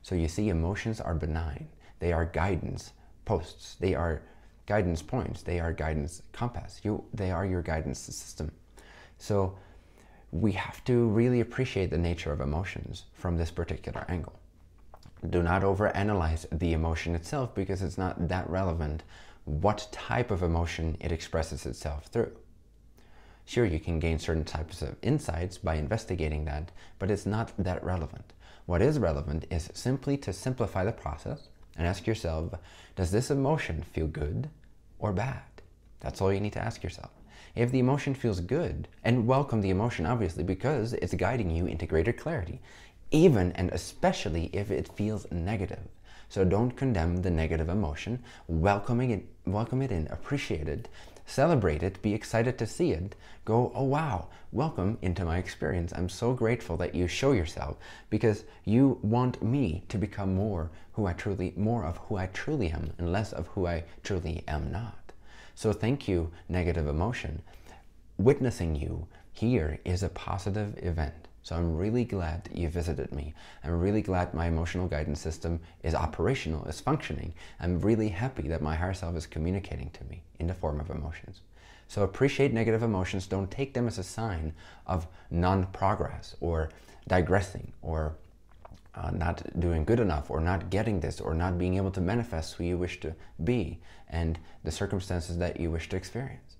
So you see, emotions are benign. They are guidance posts. They are guidance points. They are guidance compass. They are your guidance system. So we have to really appreciate the nature of emotions from this particular angle. Do not overanalyze the emotion itself, because it's not that relevant what type of emotion it expresses itself through. Sure, you can gain certain types of insights by investigating that, but it's not that relevant. What is relevant is simply to simplify the process and ask yourself, does this emotion feel good or bad? That's all you need to ask yourself. If the emotion feels good, and welcome the emotion obviously, because it's guiding you into greater clarity, even and especially if it feels negative. So don't condemn the negative emotion, welcome it in, appreciate it, celebrate it, be excited to see it, go, oh wow, welcome into my experience. I'm so grateful that you show yourself, because you want me to become more of who I truly am and less of who I truly am not. So thank you, negative emotion. Witnessing you here is a positive event. So I'm really glad you visited me. I'm really glad my emotional guidance system is operational, is functioning. I'm really happy that my higher self is communicating to me in the form of emotions. So appreciate negative emotions. Don't take them as a sign of non-progress or digressing or not doing good enough or not getting this or not being able to manifest who you wish to be and the circumstances that you wish to experience.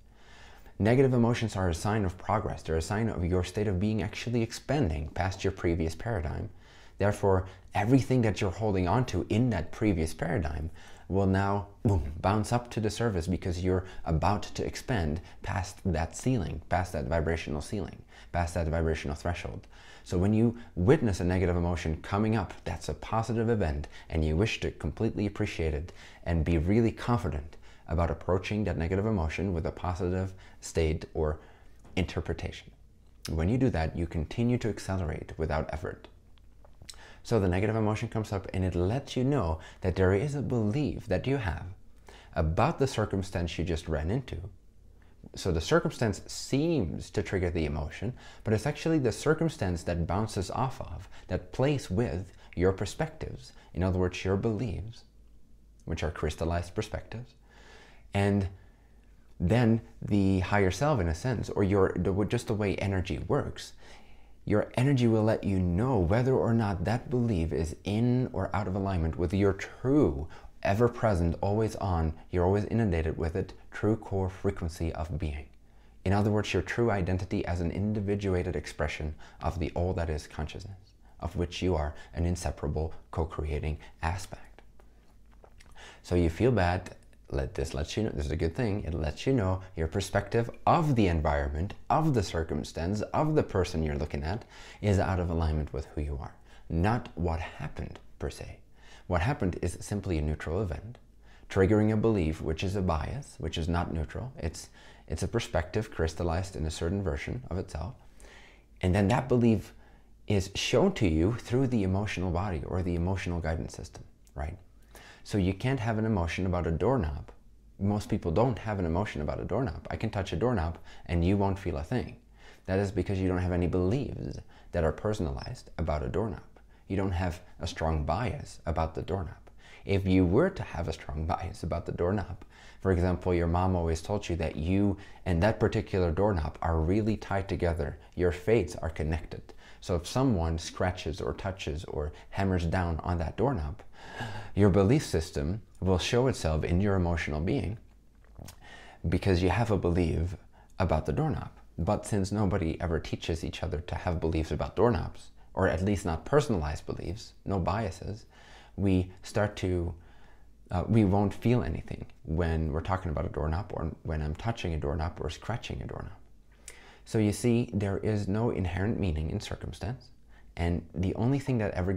Negative emotions are a sign of progress. They're a sign of your state of being actually expanding past your previous paradigm. Therefore, everything that you're holding on to in that previous paradigm will now bounce up to the surface, because you're about to expand past that ceiling, past that vibrational ceiling, past that vibrational threshold. So when you witness a negative emotion coming up, that's a positive event, and you wish to completely appreciate it and be really confident about approaching that negative emotion with a positive state or interpretation. When you do that, you continue to accelerate without effort. So the negative emotion comes up and it lets you know that there is a belief that you have about the circumstance you just ran into. So the circumstance seems to trigger the emotion, but it's actually the circumstance that bounces off of, that plays with your perspectives. In other words, your beliefs, which are crystallized perspectives. And then the higher self, in a sense, or just the way energy works, your energy will let you know whether or not that belief is in or out of alignment with your true, ever-present, always on, you're always inundated with it, true core frequency of being. In other words, your true identity as an individuated expression of the all that is consciousness, of which you are an inseparable co-creating aspect. So you feel bad. This lets you know, this is a good thing, it lets you know your perspective of the environment, of the circumstance, of the person you're looking at is out of alignment with who you are. Not what happened per se. What happened is simply a neutral event, triggering a belief which is a bias, which is not neutral. It's a perspective crystallized in a certain version of itself. And then that belief is shown to you through the emotional body or the emotional guidance system, right? So you can't have an emotion about a doorknob. Most people don't have an emotion about a doorknob. I can touch a doorknob and you won't feel a thing. That is because you don't have any beliefs that are personalized about a doorknob. You don't have a strong bias about the doorknob. If you were to have a strong bias about the doorknob, for example, your mom always told you that you and that particular doorknob are really tied together. Your fates are connected. So if someone scratches or touches or hammers down on that doorknob, your belief system will show itself in your emotional being because you have a belief about the doorknob. But since nobody ever teaches each other to have beliefs about doorknobs, or at least not personalized beliefs, no biases, we won't feel anything when we're talking about a doorknob or when I'm touching a doorknob or scratching a doorknob. So you see, there is no inherent meaning in circumstance, and the only thing that ever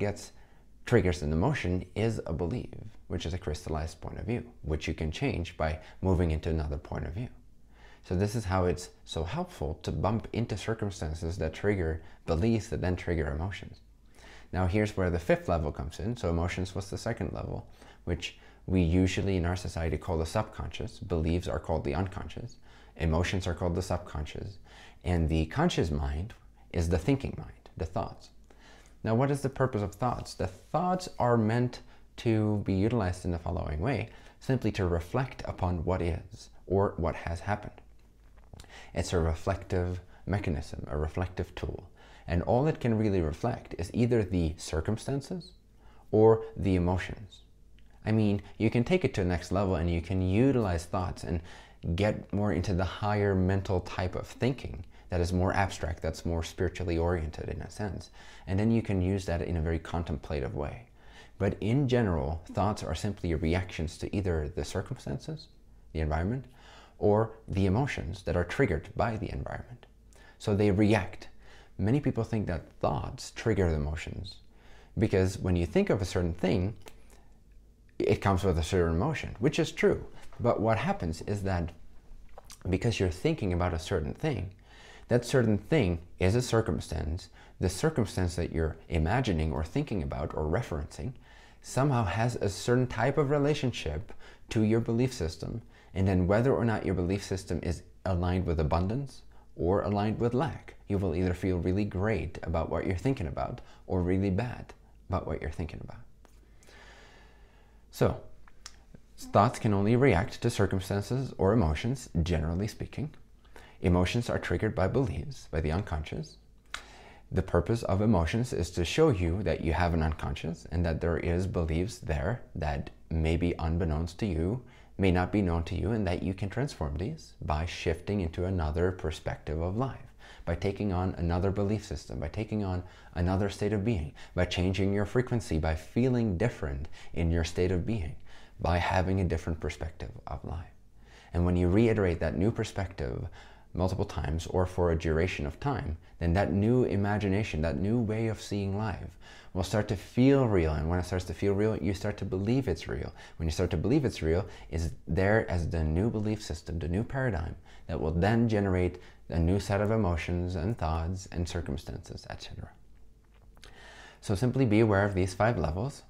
triggers an emotion is a belief, which is a crystallized point of view, which you can change by moving into another point of view. So this is how it's so helpful to bump into circumstances that trigger beliefs that then trigger emotions. Now here's where the fifth level comes in. So emotions was the second level, which we usually in our society call the subconscious. Beliefs are called the unconscious. Emotions are called the subconscious. And the conscious mind is the thinking mind, the thoughts. Now, what is the purpose of thoughts? The thoughts are meant to be utilized in the following way, simply to reflect upon what is or what has happened. It's a reflective mechanism, a reflective tool. And all it can really reflect is either the circumstances or the emotions. I mean, you can take it to the next level and you can utilize thoughts and get more into the higher mental type of thinking that is more abstract, that's more spiritually oriented in a sense. And then you can use that in a very contemplative way. But in general, thoughts are simply reactions to either the circumstances, the environment, or the emotions that are triggered by the environment. So they react. Many people think that thoughts trigger the emotions because when you think of a certain thing, it comes with a certain emotion, which is true. But what happens is that because you're thinking about a certain thing, that certain thing is a circumstance. The circumstance that you're imagining or thinking about or referencing somehow has a certain type of relationship to your belief system. And then whether or not your belief system is aligned with abundance or aligned with lack, you will either feel really great about what you're thinking about or really bad about what you're thinking about. So, thoughts can only react to circumstances or emotions, generally speaking. Emotions are triggered by beliefs, by the unconscious. The purpose of emotions is to show you that you have an unconscious and that there is beliefs there that may be unbeknownst to you, may not be known to you, and that you can transform these by shifting into another perspective of life, by taking on another belief system, by taking on another state of being, by changing your frequency, by feeling different in your state of being, by having a different perspective of life. And when you reiterate that new perspective multiple times or for a duration of time, then that new imagination, that new way of seeing life will start to feel real. And when it starts to feel real, you start to believe it's real. When you start to believe it's real, is there as the new belief system, the new paradigm that will then generate a new set of emotions and thoughts and circumstances, etc. So simply be aware of these 5 levels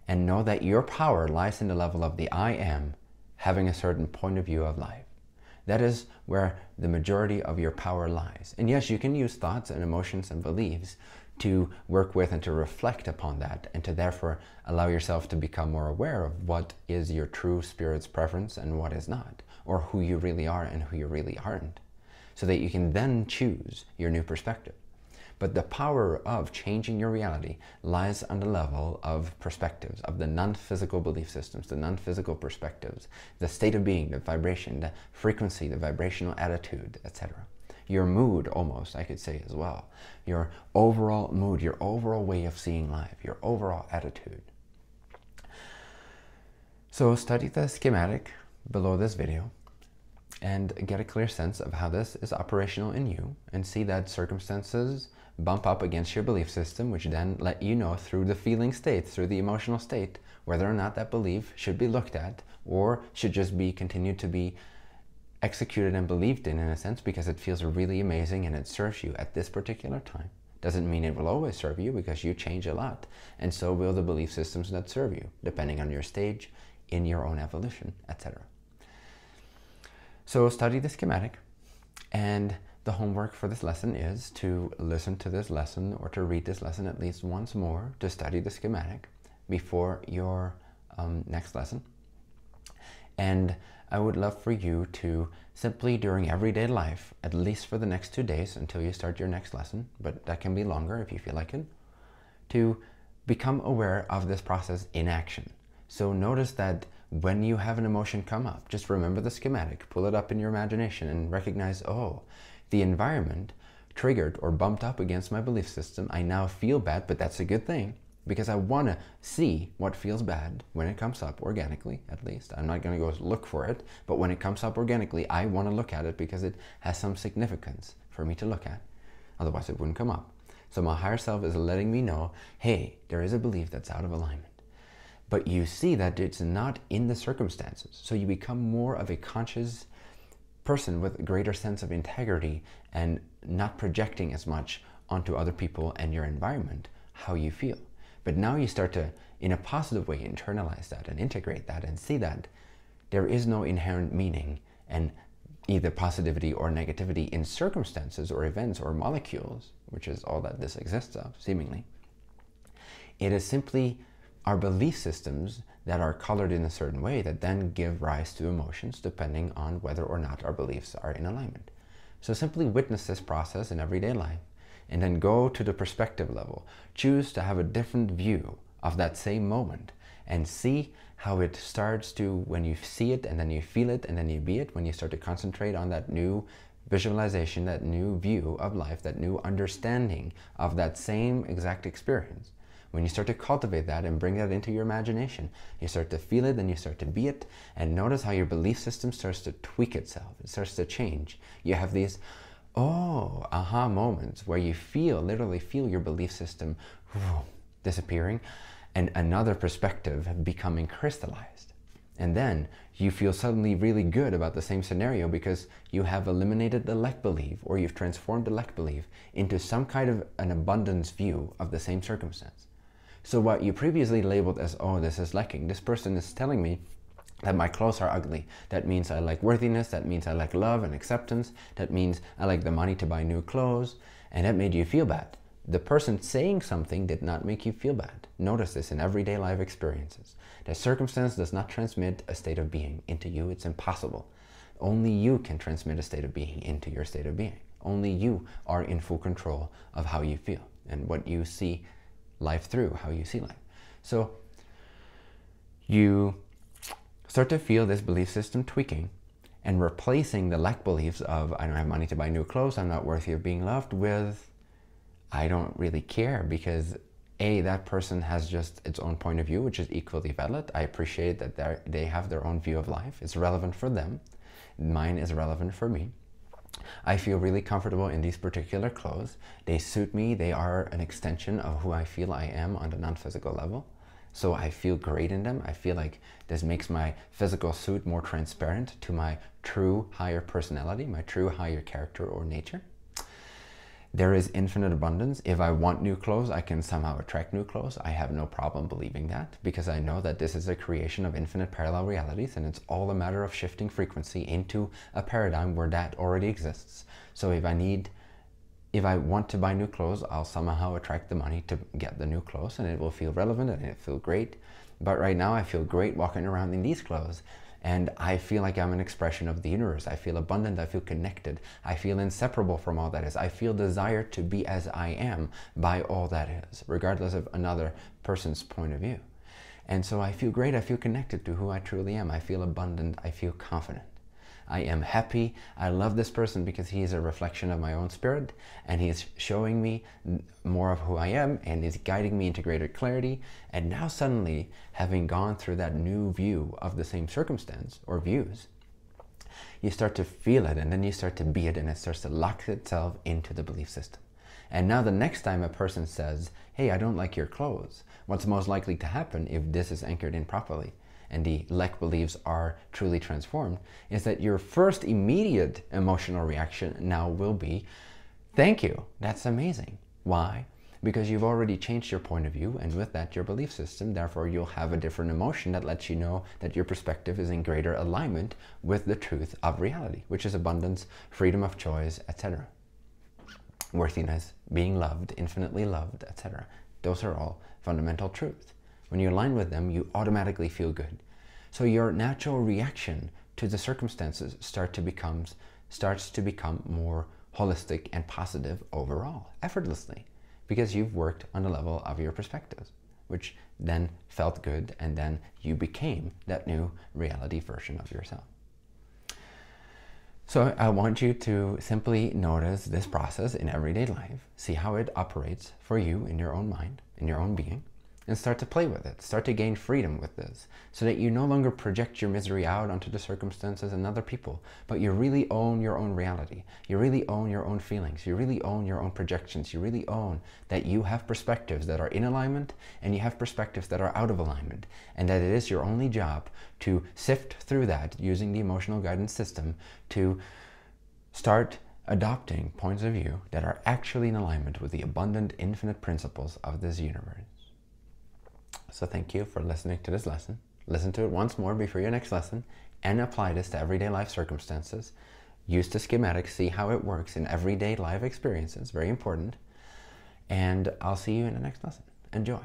and know that your power lies in the level of the I am, having a certain point of view of life. That is where the majority of your power lies. And yes, you can use thoughts and emotions and beliefs to work with and to reflect upon that and to therefore allow yourself to become more aware of what is your true spirit's preference and what is not, or who you really are and who you really aren't, so that you can then choose your new perspective. But the power of changing your reality lies on the level of perspectives, of the non-physical belief systems, the non-physical perspectives, the state of being, the vibration, the frequency, the vibrational attitude, etc. Your mood, almost, I could say as well. Your overall mood, your overall way of seeing life, your overall attitude. So study the schematic below this video and get a clear sense of how this is operational in you, and see that circumstances bump up against your belief system, which then let you know through the feeling state, through the emotional state, whether or not that belief should be looked at or should just be continued to be executed and believed in a sense, because it feels really amazing and it serves you at this particular time. Doesn't mean it will always serve you, because you change a lot, and so will the belief systems that serve you, depending on your stage in your own evolution, etc. So study the schematic, and the homework for this lesson is to listen to this lesson or to read this lesson at least once more, to study the schematic before your next lesson. And I would love for you to simply, during everyday life, at least for the next 2 days until you start your next lesson, but that can be longer if you feel like it, to become aware of this process in action. So notice that when you have an emotion come up, just remember the schematic, pull it up in your imagination and recognize, oh, the environment triggered or bumped up against my belief system. I now feel bad, but that's a good thing, because I want to see what feels bad when it comes up organically, at least. I'm not going to go look for it, but when it comes up organically, I want to look at it because it has some significance for me to look at. Otherwise, it wouldn't come up. So my higher self is letting me know, hey, there is a belief that's out of alignment. But you see that it's not in the circumstances. So you become more of a conscious person with a greater sense of integrity and not projecting as much onto other people and your environment how you feel. But now you start to, in a positive way, internalize that and integrate that and see that there is no inherent meaning and either positivity or negativity in circumstances or events or molecules, which is all that this exists of, seemingly. It is simply our belief systems that are colored in a certain way that then give rise to emotions depending on whether or not our beliefs are in alignment. So simply witness this process in everyday life and then go to the perspective level. Choose to have a different view of that same moment and see how it starts to, when you see it and then you feel it and then you be it, when you start to concentrate on that new visualization, that new view of life, that new understanding of that same exact experience. When you start to cultivate that and bring that into your imagination, you start to feel it and you start to be it, and notice how your belief system starts to tweak itself. It starts to change. You have these, aha moments where you feel, literally feel your belief system disappearing and another perspective becoming crystallized. And then you feel suddenly really good about the same scenario because you have eliminated the lack belief, or you've transformed the lack belief into some kind of an abundance view of the same circumstance. So what you previously labeled as, oh, this is lacking, this person is telling me that my clothes are ugly. That means I lack worthiness, that means I lack love and acceptance, that means I lack the money to buy new clothes, and that made you feel bad. The person saying something did not make you feel bad. Notice this in everyday life experiences. The circumstance does not transmit a state of being into you. It's impossible. Only you can transmit a state of being into your state of being. Only you are in full control of how you feel and what you see life through, how you see life. So you start to feel this belief system tweaking and replacing the lack beliefs of, I don't have money to buy new clothes, I'm not worthy of being loved, with, I don't really care, because A, that person has just its own point of view, which is equally valid. I appreciate that they have their own view of life. It's relevant for them. Mine is relevant for me. I feel really comfortable in these particular clothes. They suit me. They are an extension of who I feel I am on the non-physical level. So I feel great in them. I feel like this makes my physical suit more transparent to my true higher personality, my true higher character or nature. There is infinite abundance. If I want new clothes, I can somehow attract new clothes. I have no problem believing that, because I know that this is a creation of infinite parallel realities, and it's all a matter of shifting frequency into a paradigm where that already exists. So if I want to buy new clothes, I'll somehow attract the money to get the new clothes, and it will feel relevant and it will feel great. But right now I feel great walking around in these clothes. And I feel like I'm an expression of the universe. I feel abundant, I feel connected, I feel inseparable from all that is. I feel desire to be as I am by all that is, regardless of another person's point of view. And so I feel great, I feel connected to who I truly am. I feel abundant, I feel confident. I am happy. I love this person because he is a reflection of my own spirit, and he is showing me more of who I am and is guiding me into greater clarity. And now suddenly, having gone through that new view of the same circumstance or views, you start to feel it, and then you start to be it, and it starts to lock itself into the belief system. And now the next time a person says, hey, I don't like your clothes, what's most likely to happen if this is anchored in properly and the lack beliefs are truly transformed, is that your first immediate emotional reaction now will be, thank you, that's amazing. Why? Because you've already changed your point of view, and with that your belief system. Therefore you'll have a different emotion that lets you know that your perspective is in greater alignment with the truth of reality, which is abundance, freedom of choice, etc. Worthiness, being loved, infinitely loved, etc. Those are all fundamental truths. When you align with them, you automatically feel good. So your natural reaction to the circumstances starts to become more holistic and positive overall, effortlessly, because you've worked on the level of your perspectives, which then felt good, and then you became that new reality version of yourself. So I want you to simply notice this process in everyday life, see how it operates for you in your own mind, in your own being, and start to play with it. Start to gain freedom with this, so that you no longer project your misery out onto the circumstances and other people, but you really own your own reality. You really own your own feelings. You really own your own projections. You really own that you have perspectives that are in alignment, and you have perspectives that are out of alignment, and that it is your only job to sift through that using the emotional guidance system to start adopting points of view that are actually in alignment with the abundant, infinite principles of this universe. So thank you for listening to this lesson. Listen to it once more before your next lesson, and apply this to everyday life circumstances. Use the schematic, see how it works in everyday life experiences, very important. And I'll see you in the next lesson. Enjoy.